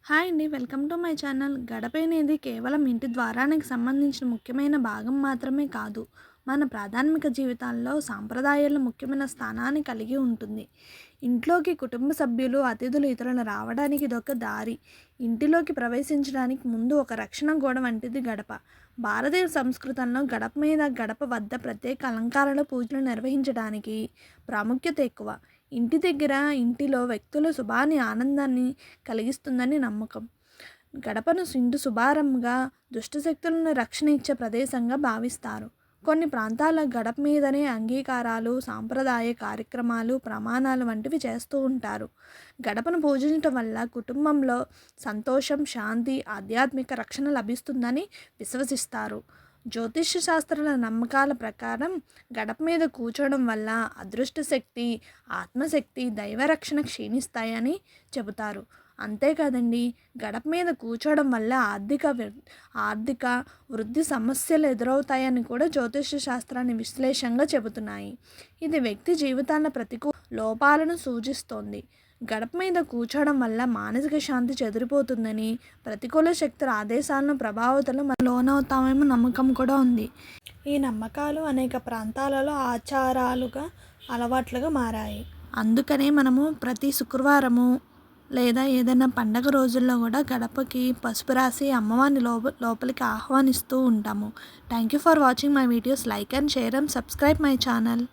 Hi అండి. Welcome to my channel. గడప అనేది కేవలం ఇంటి ద్వారానికి సంబంధించిన ముఖ్యమైన భాగం మాత్రమే కాదు. మన ప్రాథమిక జీవితాల్లో సాంప్రదాయాల్లో ముఖ్యమైన స్థానాన్ని కలిగి ఉంటుంది. ఇంట్లోకి కుటుంబ సభ్యులు, అతిథులు, ఇతరులు రావడానికి ఇదొక దారి. ఇంటిలోకి ప్రవేశించడానికి ముందు ఒక రక్షణ గోడ వంటిది గడప. భారతీయ సంస్కృతంలో గడప మీద, గడప వద్ద ప్రత్యేక అలంకారాలు, పూజలు నిర్వహించడానికి ప్రాముఖ్యత ఎక్కువ. ఇంటి దగ్గర, ఇంటిలో వ్యక్తుల శుభాన్ని, ఆనందాన్ని కలిగిస్తుందని నమ్మకం. గడపను ఇంటి శుభారంభంగా, దుష్టశక్తులను రక్షణ ఇచ్చే ప్రదేశంగా భావిస్తారు. కొన్ని ప్రాంతాల గడప మీదనే అంగీకారాలు, సాంప్రదాయ కార్యక్రమాలు, ప్రమాణాలు వంటివి చేస్తూ ఉంటారు. గడపను పూజించటం వల్ల కుటుంబంలో సంతోషం, శాంతి, ఆధ్యాత్మిక రక్షణ లభిస్తుందని విశ్వసిస్తారు. జ్యోతిష్య శాస్త్రాల నమ్మకాల ప్రకారం గడప మీద కూర్చోవడం వల్ల అదృష్ట శక్తి, ఆత్మశక్తి, దైవరక్షణ క్షీణిస్తాయని చెబుతారు. అంతేకాదండి, గడప మీద కూర్చోవడం వల్ల ఆర్థిక వృద్ధి సమస్యలు ఎదురవుతాయని కూడా జ్యోతిష్య శాస్త్రాన్ని విశ్లేషంగా చెబుతున్నాయి. ఇది వ్యక్తి జీవితాల ప్రతికూల లోపాలను సూచిస్తోంది. గడప మీద కూర్చోవడం వల్ల మానసిక శాంతి చెదిరిపోతుందని, ప్రతికూల శక్తుల ఆదేశాలను ప్రభావితాలు మనం లోనవుతామేమో నమ్మకం కూడా ఉంది. ఈ నమ్మకాలు అనేక ప్రాంతాలలో ఆచారాలుగా, అలవాట్లుగా మారాయి. అందుకనే మనము ప్రతి శుక్రవారము లేదా ఏదైనా పండగ రోజుల్లో కూడా గడపకి పసుపు రాసి అమ్మవారిని లోపలికి ఆహ్వానిస్తూ ఉంటాము. Thank you for watching my videos. Like and share and subscribe my channel.